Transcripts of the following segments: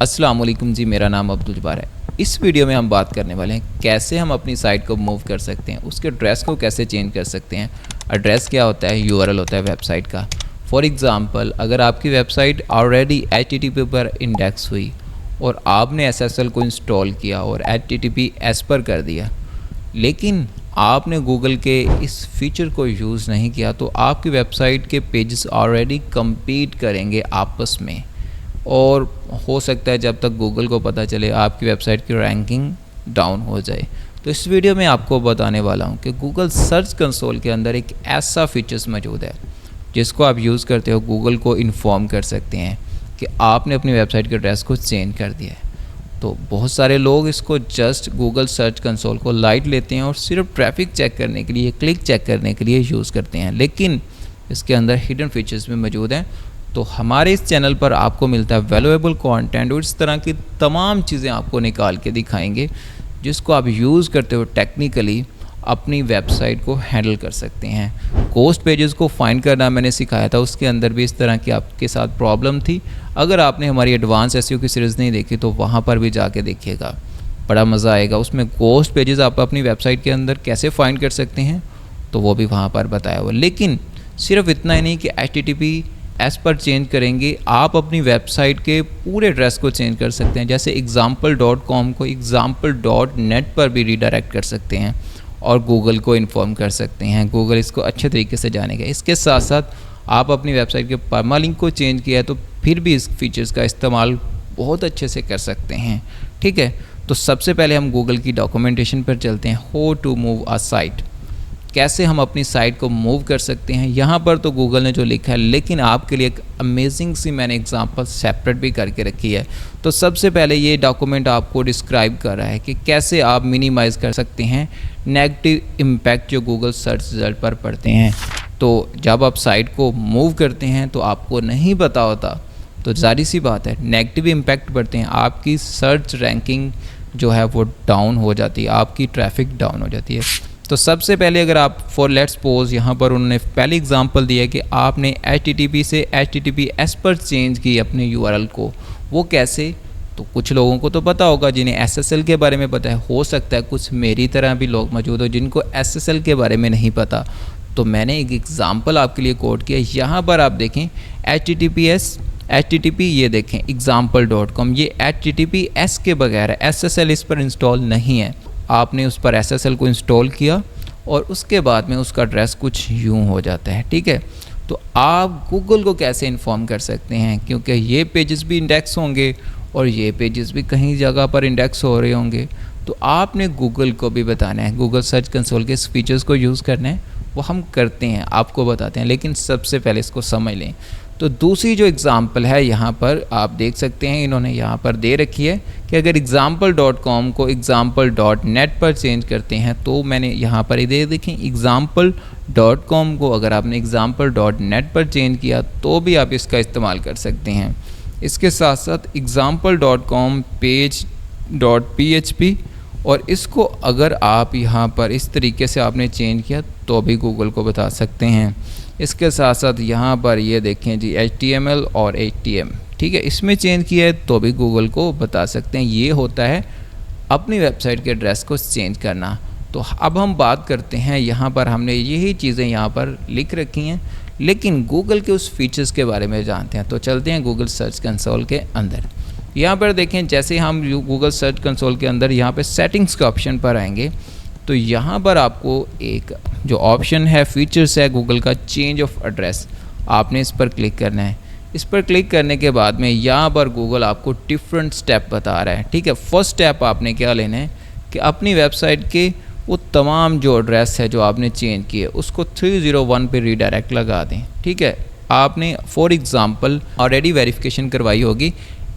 अस्सलाम वालेकुम जी, मेरा नाम अब्दुल जब्बार है। इस वीडियो में हम बात करने वाले हैं कैसे हम अपनी साइट को मूव कर सकते हैं, उसके एड्रेस को कैसे चेंज कर सकते हैं। एड्रेस क्या होता है? यूआरएल होता है वेबसाइट का। फॉर एग्ज़ाम्पल, अगर आपकी वेबसाइट ऑलरेडी एचटीटीपी पर इंडेक्स हुई और आपने एसएसएल को इंस्टॉल किया और एचटीटीपी एस पर कर दिया, लेकिन आपने गूगल के इस फीचर को यूज़ नहीं किया, तो आपकी वेबसाइट के पेजेस ऑलरेडी compete करेंगे आपस में, और हो सकता है जब तक गूगल को पता चले आपकी वेबसाइट की रैंकिंग डाउन हो जाए। तो इस वीडियो में आपको बताने वाला हूँ कि गूगल सर्च कंसोल के अंदर एक ऐसा फीचर्स मौजूद है जिसको आप यूज़ करते हो गूगल को इन्फॉर्म कर सकते हैं कि आपने अपनी वेबसाइट के एड्रेस को चेंज कर दिया है। तो बहुत सारे लोग इसको जस्ट गूगल सर्च कंसोल को लाइट लेते हैं और सिर्फ ट्रैफिक चेक करने के लिए, क्लिक चेक करने के लिए यूज़ करते हैं, लेकिन इसके अंदर हिडन फीचर्स भी मौजूद हैं। तो हमारे इस चैनल पर आपको मिलता है वैल्यूएबल कंटेंट और इस तरह की तमाम चीज़ें आपको निकाल के दिखाएंगे जिसको आप यूज़ करते हो टेक्निकली अपनी वेबसाइट को हैंडल कर सकते हैं। कोस्ट पेजेस को फाइंड करना मैंने सिखाया था, उसके अंदर भी इस तरह की आपके साथ प्रॉब्लम थी। अगर आपने हमारी एडवांस एसईओ की सीरीज़ नहीं देखी तो वहाँ पर भी जाके देखिएगा, बड़ा मज़ा आएगा। उसमें कोस्ट पेजेस आप अपनी वेबसाइट के अंदर कैसे फाइंड कर सकते हैं तो वो भी वहाँ पर बताया हुआ। लेकिन सिर्फ इतना ही नहीं कि HTTP एस पर चेंज करेंगे, आप अपनी वेबसाइट के पूरे एड्रेस को चेंज कर सकते हैं। जैसे example.com को example.net पर भी रीडायरेक्ट कर सकते हैं और गूगल को इन्फॉर्म कर सकते हैं। गूगल इसको अच्छे तरीके से जानेगा। इसके साथ साथ आप अपनी वेबसाइट के परमालिंक को चेंज किया है तो फिर भी इस फीचर्स का इस्तेमाल बहुत अच्छे से कर सकते हैं। ठीक है, तो सबसे पहले हम गूगल की डॉक्यूमेंटेशन पर चलते हैं। How to move a site, कैसे हम अपनी साइट को मूव कर सकते हैं। यहाँ पर तो गूगल ने जो लिखा है, लेकिन आपके लिए एक अमेजिंग सी मैंने एग्जांपल सेपरेट भी करके रखी है। तो सबसे पहले ये डॉक्यूमेंट आपको डिस्क्राइब कर रहा है कि कैसे आप मिनिमाइज़ कर सकते हैं नेगेटिव इम्पैक्ट जो गूगल सर्च रिजल्ट पर पड़ते हैं। तो जब आप साइट को मूव करते हैं तो आपको नहीं पता होता, तो जाहिर सी बात है नेगेटिव इम्पैक्ट पड़ते हैं, आपकी सर्च रैंकिंग जो है वो डाउन हो जाती है, आपकी ट्रैफिक डाउन हो जाती है। तो सबसे पहले अगर आप फॉर लेट्स सपोज, यहाँ पर उन्होंने पहले एग्जांपल दिया कि आपने HTTP से HTTPS पर चेंज की अपने URL को, वो कैसे? तो कुछ लोगों को तो पता होगा जिन्हें SSL के बारे में पता है। हो सकता है कुछ मेरी तरह भी लोग मौजूद हो जिनको SSL के बारे में नहीं पता। तो मैंने एक एग्ज़ाम्पल आपके लिए कोड किया। यहाँ पर आप देखें HTTP ये देखें example.com, ये HTTPS के बगैर है, SSL इस पर इंस्टॉल नहीं है। आपने उस पर SSL को इंस्टॉल किया और उसके बाद में उसका एड्रेस कुछ यूं हो जाता है। ठीक है, तो आप गूगल को कैसे इन्फॉर्म कर सकते हैं, क्योंकि ये पेजेस भी इंडेक्स होंगे और ये पेजेस भी कहीं जगह पर इंडेक्स हो रहे होंगे। तो आपने गूगल को भी बताना है, गूगल सर्च कंसोल के इस फीचर्स को यूज़ करना है। वो हम करते हैं, आपको बताते हैं, लेकिन सबसे पहले इसको समझ लें। तो दूसरी जो एग्ज़ाम्पल है यहाँ पर आप देख सकते हैं, इन्होंने यहाँ पर दे रखी है कि अगर example.com को example.net पर चेंज करते हैं, तो मैंने यहाँ पर इधर देखें example.com को अगर आपने example.net पर चेंज किया तो भी आप इसका इस्तेमाल कर सकते हैं। इसके साथ साथ example.com page.php, और इसको अगर आप यहाँ पर इस तरीके से आपने चेंज किया तो भी गूगल को बता सकते हैं। इसके साथ साथ यहाँ पर ये देखें जी HTML और HTML, ठीक है, इसमें चेंज किया है तो भी गूगल को बता सकते हैं। ये होता है अपनी वेबसाइट के एड्रेस को चेंज करना। तो अब हम बात करते हैं, यहाँ पर हमने यही चीज़ें यहाँ पर लिख रखी हैं, लेकिन गूगल के उस फीचर्स के बारे में जानते हैं। तो चलते हैं गूगल सर्च कंसोल के अंदर। यहाँ पर देखें, जैसे हम गूगल सर्च कंसोल के अंदर यहाँ पर सेटिंग्स के ऑप्शन पर आएंगे तो यहाँ पर आपको एक जो ऑप्शन है फीचर्स है गूगल का, चेंज ऑफ एड्रेस, आपने इस पर क्लिक करना है। इस पर क्लिक करने के बाद में यहाँ पर गूगल आपको डिफरेंट स्टेप बता रहा है। ठीक है, फर्स्ट स्टेप आपने क्या लेना है कि अपनी वेबसाइट के वो तमाम जो एड्रेस है जो आपने चेंज किए उसको 301 पे रीडायरेक्ट लगा दें। ठीक है, आपने फॉर एग्ज़ाम्पल ऑलरेडी वेरिफिकेशन करवाई होगी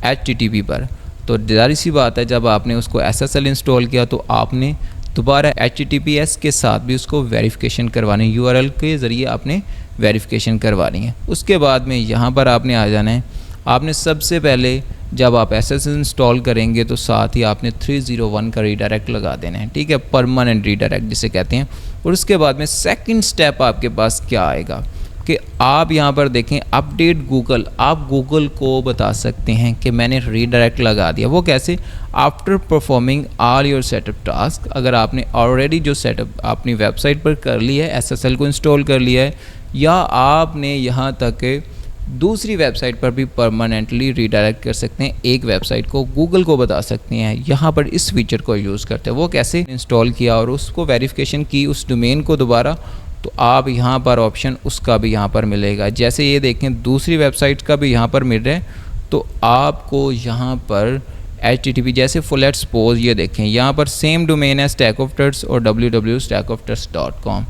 HTTP पर, तो जाहिर सी बात है जब आपने उसको SSL इंस्टॉल किया तो आपने दोबारा HTTPS के साथ भी उसको वेरिफिकेशन करवानी, URL के ज़रिए आपने वेरिफिकेशन करवानी है। उसके बाद में यहाँ पर आपने आ जाना है। आपने सबसे पहले जब आप SSL इंस्टॉल करेंगे तो साथ ही आपने 301 का रीडायरेक्ट लगा देना है। ठीक है, परमानेंट रीडायरेक्ट जिसे कहते हैं। और उसके बाद में सेकंड स्टेप आपके पास क्या आएगा, कि आप यहाँ पर देखें अपडेट गूगल, आप गूगल को बता सकते हैं कि मैंने रीडायरेक्ट लगा दिया। वो कैसे? After performing all your setup task, अगर आपने ऑलरेडी जो सेटअप अपनी वेबसाइट पर कर लिया है, SSL को इंस्टॉल कर लिया है, या आपने यहाँ तक दूसरी वेबसाइट पर भी परमानेंटली रीडायरेक्ट कर सकते हैं एक वेबसाइट को, गूगल को बता सकते हैं। यहाँ पर इस फीचर को यूज़ करते हैं। वो कैसे? इंस्टॉल किया और उसको वेरिफिकेशन की उस डोमेन को दोबारा, तो आप यहाँ पर ऑप्शन उसका भी यहाँ पर मिलेगा। जैसे ये देखें दूसरी वेबसाइट का भी यहाँ पर मिल रहा है, तो आपको यहाँ पर HTTP जैसे फुल एट सपोज ये देखें यहाँ पर सेम डोमेन है StackOfTrust और www.stackoftrust.com।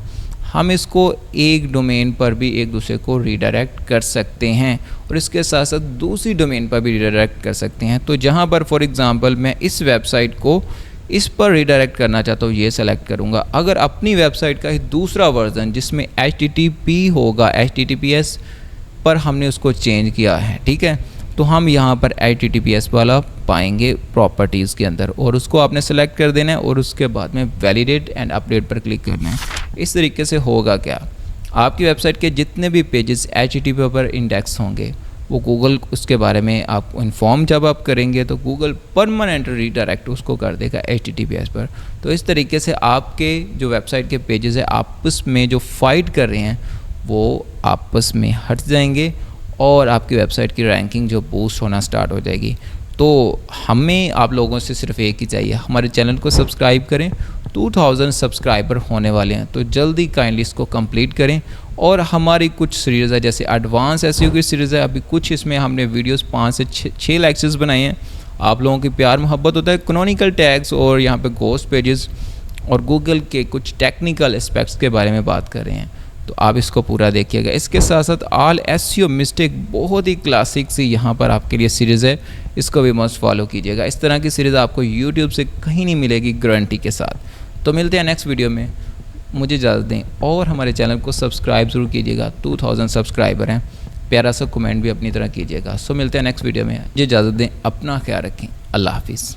हम इसको एक डोमेन पर भी एक दूसरे को रीडायरेक्ट कर सकते हैं और इसके साथ साथ दूसरी डोमेन पर भी रीडायरेक्ट कर सकते हैं। तो जहाँ पर फॉर एग्ज़ाम्पल मैं इस वेबसाइट को इस पर रीडायरेक्ट करना चाहता हूँ, ये सेलेक्ट करूँगा। अगर अपनी वेबसाइट का ही दूसरा वर्जन जिसमें HTTP होगा, HTTPS पर हमने उसको चेंज किया है, ठीक है, तो हम यहाँ पर HTTPS वाला पाएंगे प्रॉपर्टीज़ के अंदर और उसको आपने सेलेक्ट कर देना है और उसके बाद में वैलिडेट एंड अपडेट पर क्लिक करना है। इस तरीके से होगा क्या, आपकी वेबसाइट के जितने भी पेजेस HTTP पर इंडेक्स होंगे वो गूगल उसके बारे में आपको इन्फॉर्म जब आप करेंगे तो गूगल परमानेंट रीडायरेक्ट उसको कर देगा HTTPS पर। तो इस तरीके से आपके जो वेबसाइट के पेजेस है आपस में जो फाइट कर रहे हैं वो आपस में हट जाएंगे और आपकी वेबसाइट की रैंकिंग जो बूस्ट होना स्टार्ट हो जाएगी। तो हमें आप लोगों से सिर्फ एक ही चाहिए, हमारे चैनल को सब्सक्राइब करें। 2000 सब्सक्राइबर होने वाले हैं, तो जल्दी काइंडली इसको कंप्लीट करें। और हमारी कुछ सीरीज़ है जैसे एडवांस SEO की सीरीज़ है, अभी कुछ इसमें हमने वीडियोस 5 से 6 लेक्चर्स बनाए हैं। आप लोगों की प्यार मोहब्बत होता है कैनोनिकल टैग्स और यहाँ पे घोस्ट पेजेस और गूगल के कुछ टेक्निकल एस्पेक्ट्स के बारे में बात कर रहे हैं, तो आप इसको पूरा देखिएगा। इसके साथ साथ ऑल SEO मिस्टेक बहुत ही क्लासिक सी यहाँ पर आपके लिए सीरीज़ है, इसको भी मस्ट फॉलो कीजिएगा। इस तरह की सीरीज़ आपको YouTube से कहीं नहीं मिलेगी गारंटी के साथ। तो मिलते हैं नेक्स्ट वीडियो में, मुझे इजाज़त दें और हमारे चैनल को सब्सक्राइब ज़रूर कीजिएगा। 2000 सब्सक्राइबर हैं, प्यारा सा कमेंट भी अपनी तरह कीजिएगा। सो मिलते हैं नेक्स्ट वीडियो में, मुझे इजाज़त दें, अपना ख्याल रखें, अल्लाह हाफिज़।